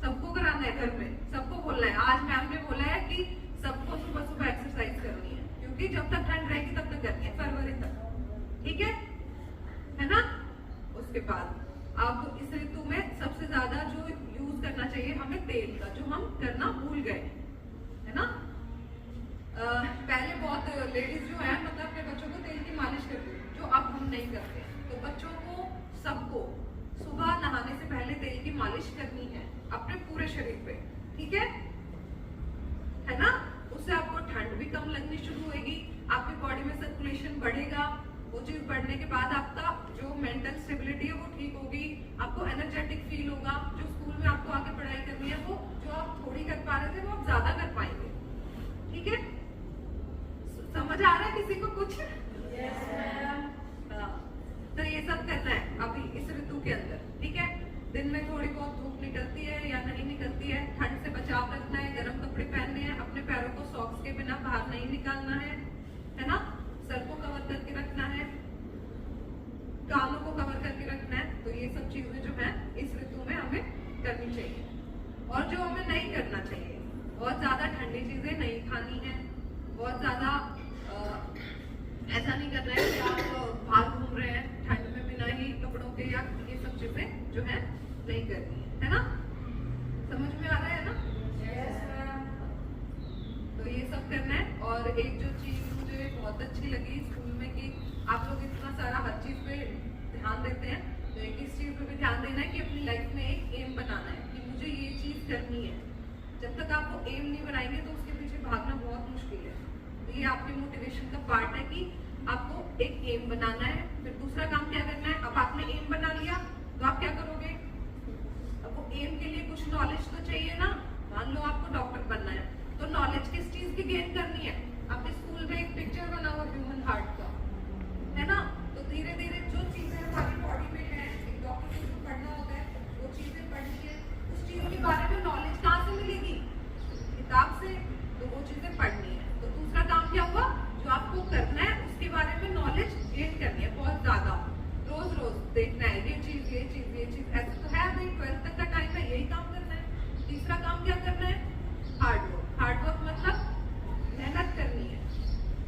H: सबको कराना है घर में, सबको बोलना है। आज मैम ने बोला है कि सबको सुबह सुबह एक्सरसाइज करनी है, क्योंकि जब तक ठंड रहेगी तब तक करनी है, फरवरी तक, ठीक है ना। उसके बाद अब इस ऋतु में सबसे ज्यादा जो यूज करना चाहिए हमें तेल का, जो हम करना भूल गए, है ना। पहले बहुत लेडीज जो है, मतलब अपने बच्चों को तेल की मालिश करती थी, जो अब हम नहीं करते। तो बच्चों को, सबको सुबह नहाने से पहले तेल की मालिश करनी है अपने पूरे शरीर पे, ठीक है ना। उससे आपको ठंड भी कम लगनी शुरू होगी, आपकी बॉडी में सर्कुलेशन बढ़ेगा। वो चीज बढ़ने के बाद आपका जो मेंटल स्टेबिलिटी है वो ठीक होगी, आपको एनर्जेटिक फील होगा। जो स्कूल में आपको आगे पढ़ाई करनी है, वो जो आप थोड़ी कर पा रहे थे वो आप ज्यादा कर पाएंगे, ठीक है। समझ आ रहा है किसी को कुछ? तो ये सब करना है अभी इस ऋतु के अंदर, ठीक है। दिन में थोड़ी बहुत धूप निकलती है या नहीं निकलती है, ठंड से बचाव रखना है, गर्म कपड़े पहनने हैं, अपने पैरों और जो हमें नहीं करना चाहिए। बहुत ज्यादा ठंडी चीजें नहीं खानी है, बहुत ज्यादा ऐसा नहीं करना है कि आप बाहर घूम रहे हैं ठंड में बिना ही कपड़ों के, या ये सब चीजें जो है नहीं करनी है ना। समझ में आ रहा है ना? तो ये सब करना है। और एक जो चीज मुझे बहुत अच्छी लगी स्कूल में कि आप लोग इतना सारा हर चीज पे ध्यान देते हैं, तो एक इस चीज पे भी ध्यान देना है कि अपनी लाइफ में एक एम बनाना है कि मुझे ये चीज करनी है। जब तक आप वो एम नहीं बनाएंगे तो उसके पीछे भागना बहुत मुश्किल है। तो ये आपके मोटिवेशन का पार्ट है कि आपको एक एम बनाना है। फिर दूसरा काम क्या करना है, अब आपने एम बना लिया तो आप क्या करोगे, अब वो एम के लिए कुछ नॉलेज तो चाहिए ना। मान लो आपको डॉक्टर बनना है, तो नॉलेज किस चीज की गेन करनी है। आपके स्कूल में एक पिक्चर बना हुआ ह्यूमन हार्ट का, है ना। तो धीरे धीरे जो चीजें हमारी बॉडी में है, एक डॉक्टर को जो पढ़ना होता है वो चीजें पढ़नी है। उस चीज के बारे में नॉलेज कहाँ से मिलेगी, किताब से। तो वो चीजें पढ़नी है। तो दूसरा काम क्या हुआ, जो आपको करना है उसके बारे में नॉलेज गेन करनी है बहुत ज्यादा, रोज रोज देखना है ये चीज ये चीज ये चीज। ऐसा तो है भाई, 12th तक का टाइम है, यही काम करना है। तीसरा काम क्या करना है, हार्ड वर्क। हार्ड वर्क मतलब मेहनत करनी है,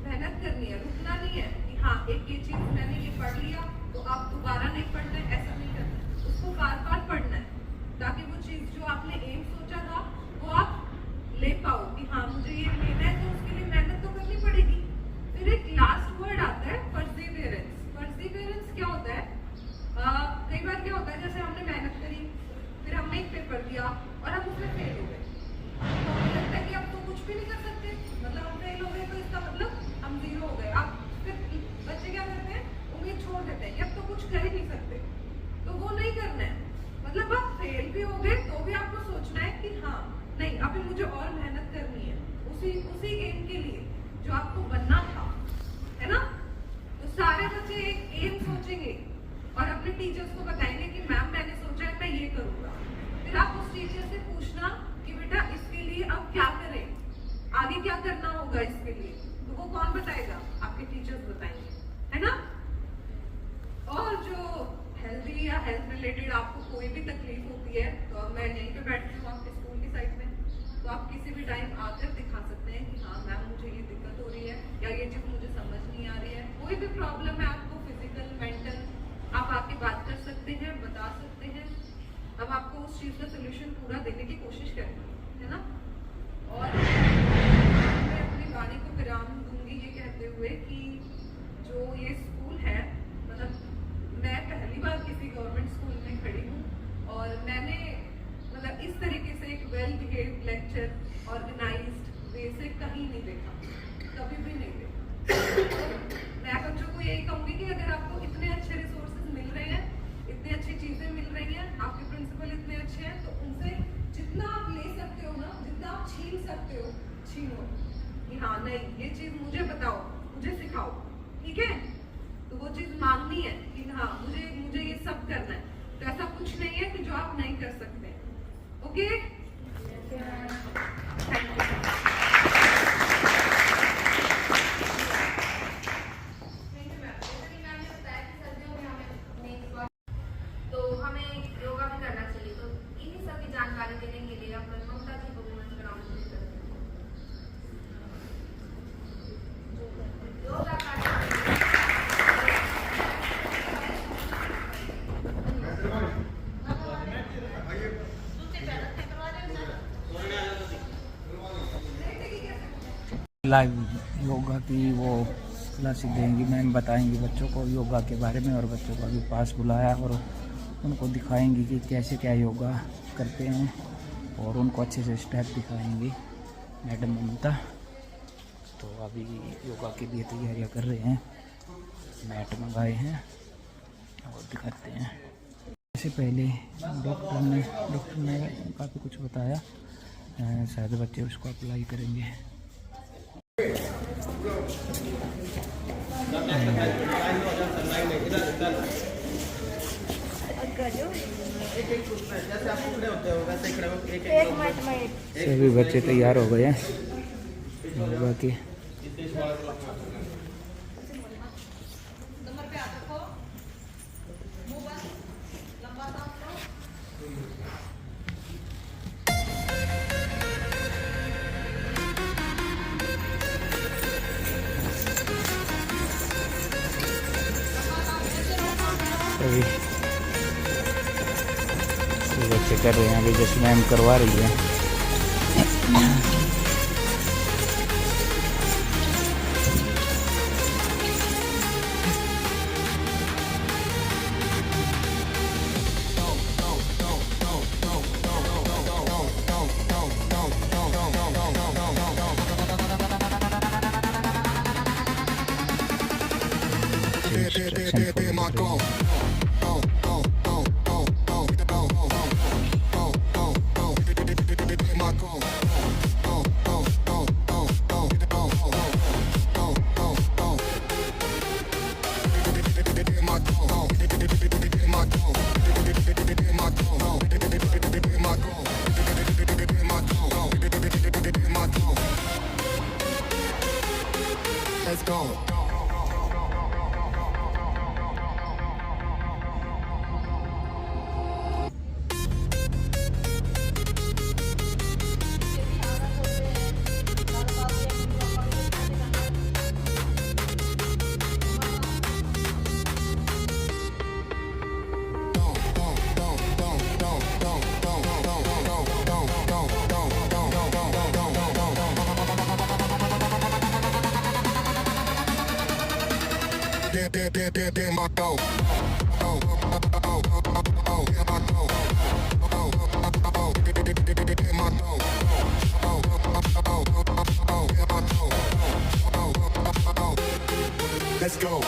H: मेहनत करनी है, रुकना नहीं है कि हाँ एक ये चीज मैंने ये पढ़ लिया तो आप दोबारा नहीं पढ़ना है, ऐसा नहीं करना है। उसको बार बार पढ़ना है ताकि वो चीज जो आपने एम सोचा था वो आप ले पाओ कि हाँ मुझे ये लेना है, तो उसके लिए मेहनत तो करनी पड़ेगी। फिर एक लास्ट वर्ड आता है परसिवियरेंस। परसिवियरेंस क्या होता है, कई बार क्या होता है जैसे हमने मेहनत करी, फिर हमने एक पेपर दिया और हम उसमें फेल हो गए, तो हमें लगता है कि अब तो कुछ भी नहीं कर सकते, मतलब हम फेल हो गए तो इसका मतलब हम जीरो हो गए। अब फिर बच्चे क्या करते हैं, उम्मीद छोड़ देते हैं कि अब तो कुछ कर ही नहीं सकते। तो वो नहीं करना है, मतलब आप फेल भी हो गए तो भी आपको सोचना है कि हाँ नहीं अभी मुझे और मेहनत करनी है उसी गेम के लिए जो आपको बनना था, है ना। तो सारे बच्चे एक एम सोचेंगे और अपने टीचर्स को बताएंगे कि मैम मैंने सोचा है मैं ये करूंगा। फिर आप उस टीचर से पूछना कि बेटा इसके लिए अब क्या करें, आगे क्या करना होगा इसके लिए। तो वो कौन बताएगा, आपके टीचर्स बताएंगे, है ना। और जो हेल्दी या हेल्थ रिलेटेड आपको कोई भी तकलीफ होती है, तो मैं यहीं पे बैठी हूँ आपके स्कूल की साइड में, तो आप किसी भी टाइम आकर दिखा सकते हैं कि हाँ मैम मुझे ये दिक्कत हो रही है या ये चीज मुझे समझ नहीं आ रही है। कोई भी प्रॉब्लम है आपको, फिजिकल मेंटल, आप आके बात कर सकते हैं, बता सकते हैं। अब आपको उस चीज का सोल्यूशन पूरा देने की कोशिश करनी है ना। और मैं अपनी वाणी को विराम दूंगी ये कहते हुए कि जो ये स्कूल है, मतलब मैं पहली बार किसी गवर्नमेंट स्कूल में खड़ी हूँ और मैंने मतलब इस तरीके से एक वेल बिहेव्ड लेक्चर ऑर्गेनाइज्ड वे से कहीं नहीं देखा, कभी भी नहीं देखा। मैं बच्चों को यही कहूँगी कि अगर आपको इतने अच्छे रिसोर्सेज मिल रहे हैं, इतनी अच्छी चीजें मिल रही हैं, आपके प्रिंसिपल इतने अच्छे हैं, तो उनसे जितना आप ले सकते हो ना, जितना आप छीन सकते हो छीनो कि हाँ नहीं ये चीज मुझे बताओ, मुझे सिखाओ, ठीक है। तो वो चीज मांगनी है कि हाँ मुझे ये सब करना है। तो ऐसा कुछ नहीं है कि जो आप नहीं कर सकते। Okay, thank you.
D: तो हमें योगा भी करना चाहिए। तो इन्हीं सब की जानकारी देने के लिए अपन ममता जी को भी मंच पर आमंत्रित करते हैं। योगा
A: लाइव योगा की वो क्लासेस देंगी, मैम बताएंगी बच्चों को योगा के बारे में, और बच्चों को अभी पास बुलाया और उनको दिखाएंगी कि कैसे क्या योगा करते हैं, और उनको अच्छे से स्टेप दिखाएंगी मैडम ममता। तो अभी योगा के लिए तैयारियां कर रहे हैं, मैट मंगाए हैं और दिखाते हैं। इससे पहले डॉक्टर ने काफ़ी कुछ बताया, शायद बच्चे उसको अप्लाई करेंगे। सभी बच्चे तैयार हो गए हैं योगा के। कर रहे हैं, अभी जैसे मैम करवा रही है।
I: Let's go. There my go. Let's go.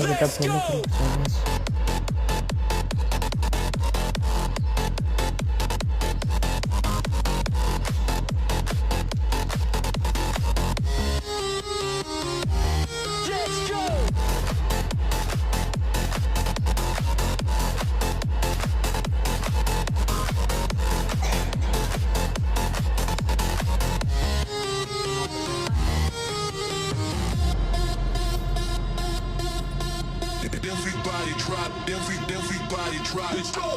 A: बेटा फॉलो करो।
I: Everybody drop, everybody drop. Let's go.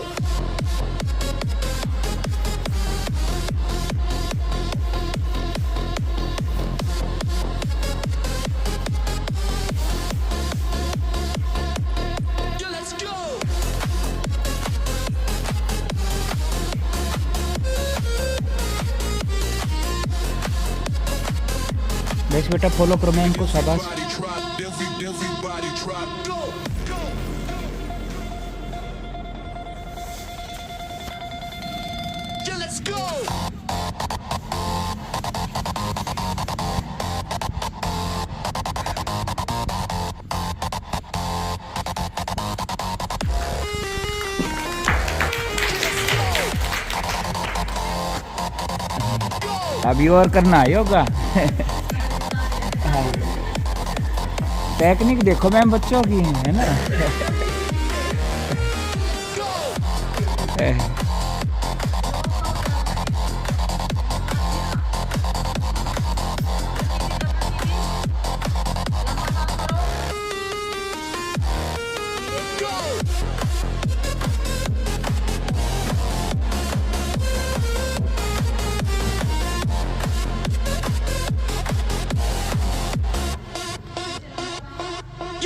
A: देख बेटा फॉलो करो मैम को, शाबाश।
I: Everybody drop. Go. Let's go.
A: अभी और करना है योगा। टेक्निक देखो मैम बच्चों की, है ना।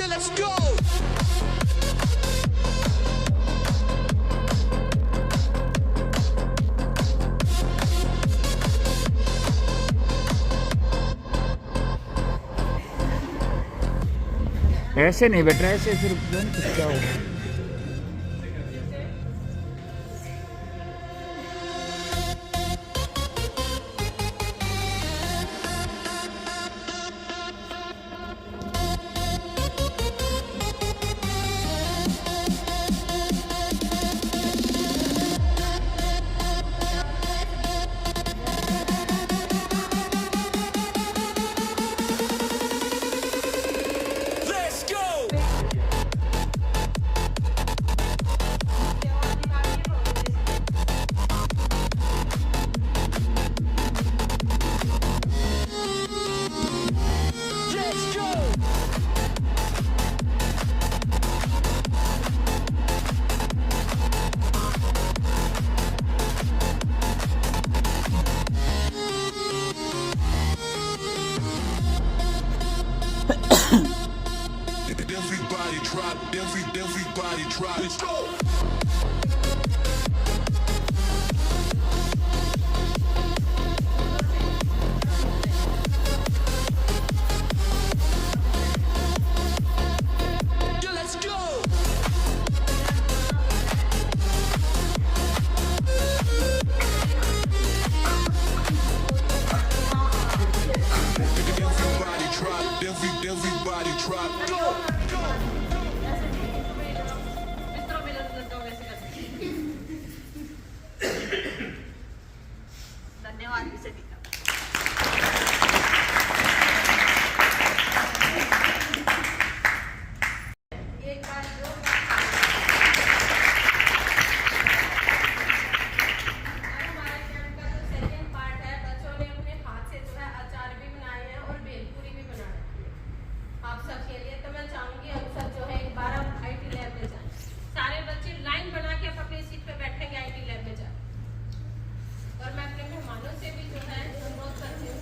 I: Let's go.
A: ऐसे नहीं बेटा, ऐसे फिर कुछ क्या होगा।
I: drop, everybody drop. Let's go. Everybody drop.
E: धन्यवाद सभी का। एक बार जो हमारे कैंप का जो सेकंड पार्ट है, बच्चों ने अपने हाथ से जो है अचार भी बनाए हैं और भेलपूरी भी बना रखी है आप सबके लिए। तो मैं चाहूंगी हम सब जो है एक बार आप IT लैब में जाएं। सारे बच्चे लाइन बना के अपनी सीट पे बैठेंगे, IT लैब में जाएं। और मैं अपने मेहमानों से भी जो है अनुरोध करती हूँ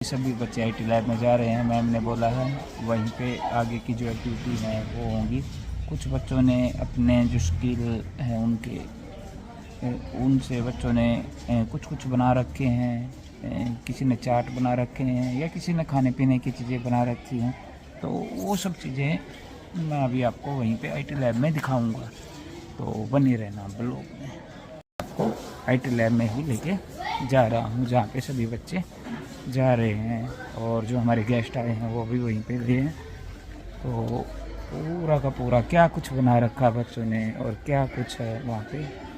A: सभी बच्चे IT लैब में जा रहे हैं। मैम ने बोला है वहीं पे आगे की जो एक्टिविटी है वो होंगी। कुछ बच्चों ने अपने जो स्किल है उनसे बच्चों ने कुछ बना रखे हैं। किसी ने चार्ट बना रखे हैं या किसी ने खाने पीने की चीज़ें बना रखी हैं। तो वो सब चीज़ें मैं अभी आपको वहीं पे IT लैब में दिखाऊंगा, तो बनी रहना ब्लॉग में। आपको IT लैब में ही लेके जा रहा हूँ जहाँ पे सभी बच्चे जा रहे हैं और जो हमारे गेस्ट आए हैं वो भी वहीं पे गए हैं। तो पूरा का पूरा क्या कुछ बना रखा बच्चों ने और क्या कुछ है वहाँ पे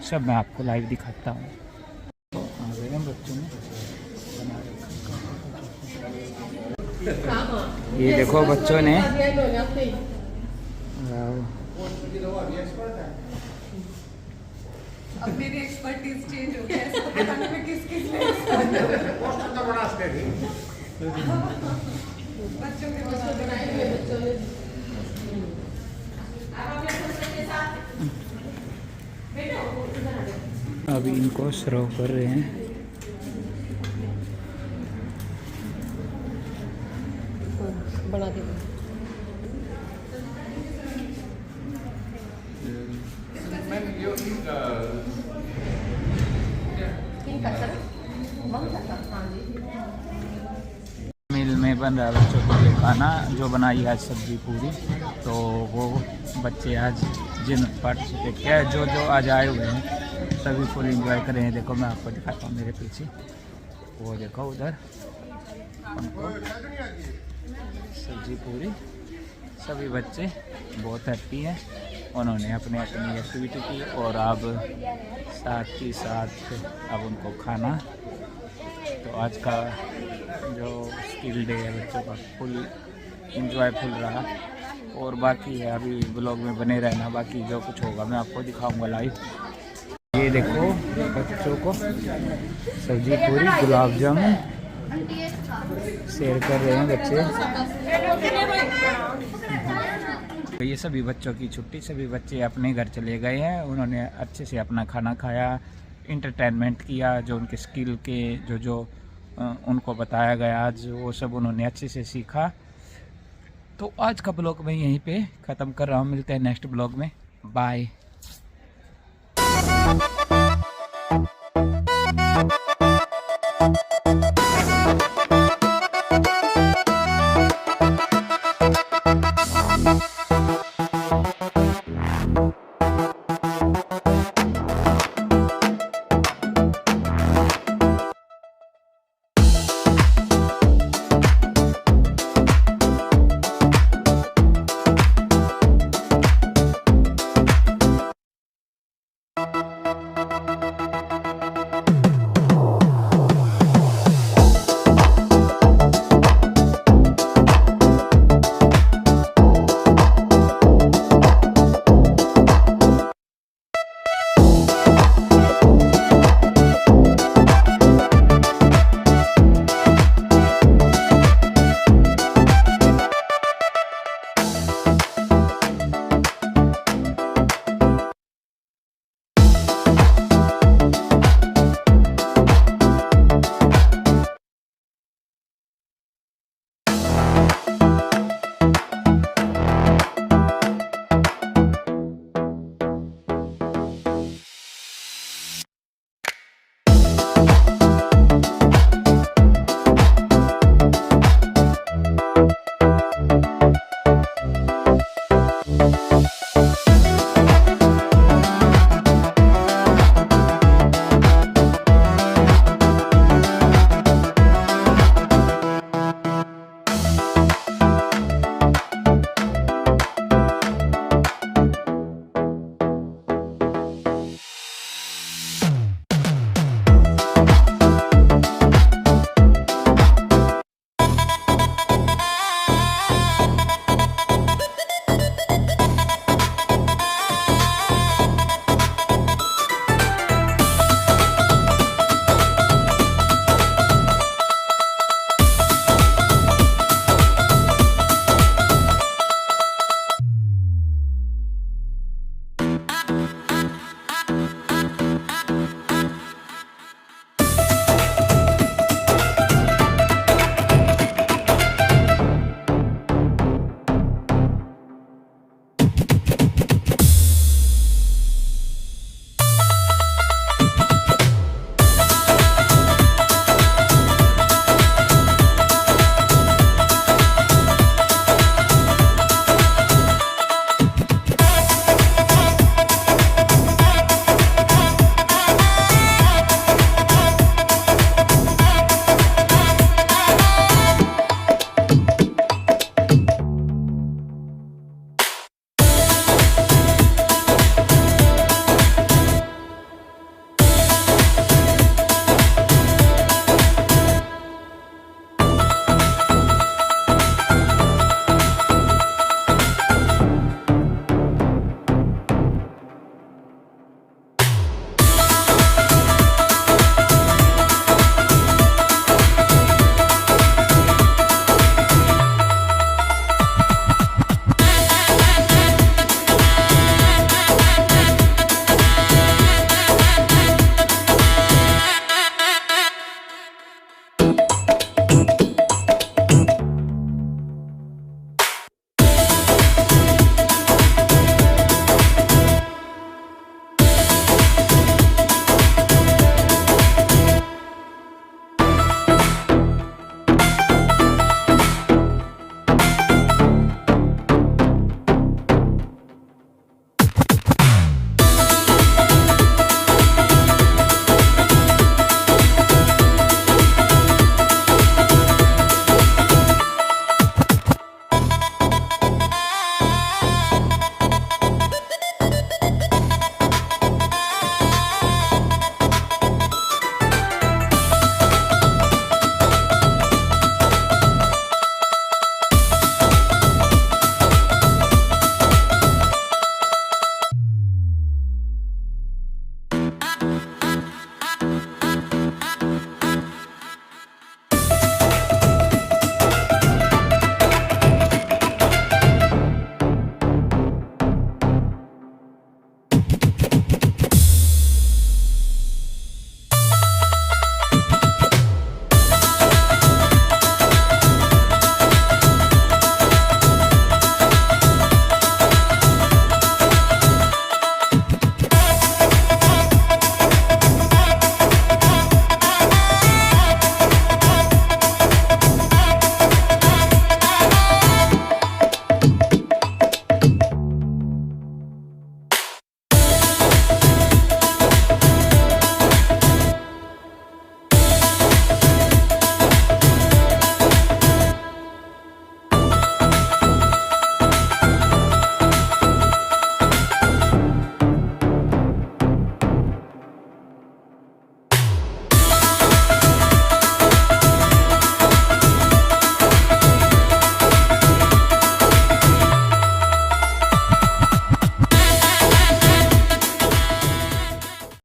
A: सब मैं आपको लाइव दिखाता हूँ। तो आ गए हैं बच्चों ने बना रखा। ये देखो बच्चों ने
H: अब मेरी एक्सपर्टीज चेंज हो गई है, इसको बताने में किस-किस ने बच्चों के बनाए हुए बच्चों ने।
A: अभी इनको सर्व कर रहे हैं।
C: बना दे
A: मिल में बन रहा है बच्चों के लिए खाना जो बनाई आज सब्जी पूरी। तो वो बच्चे आज जिन पार्टिसिपेट किया है, जो आज आए हुए हैं सभी फुल एंजॉय कर रहे हैं। देखो मैं आपको दिखाता हूँ मेरे पीछे, वो देखो उधर सब्जी पूरी। सभी बच्चे बहुत हैप्पी हैं, उन्होंने अपनी एक्टिविटी की और अब साथ ही साथ अब उनको खाना। तो आज का जो स्किल डे है बच्चों का फुल इंजॉयफुल रहा। और बाकी है अभी ब्लॉग में बने रहना, बाकी जो कुछ होगा मैं आपको दिखाऊंगा लाइव। ये देखो बच्चों को सब्जी पूरी गुलाब जामुन शेयर कर रहे हैं बच्चे। तो ये सभी बच्चों की छुट्टी, सभी बच्चे अपने घर चले गए हैं। उन्होंने अच्छे से अपना खाना खाया, इंटरटेनमेंट किया, जो उनके स्किल के जो उनको बताया गया आज वो सब उन्होंने अच्छे से सीखा। तो आज का ब्लॉग मैं यहीं पे ख़त्म कर रहा हूँ। मिलते हैं नेक्स्ट ब्लॉग में, बाय।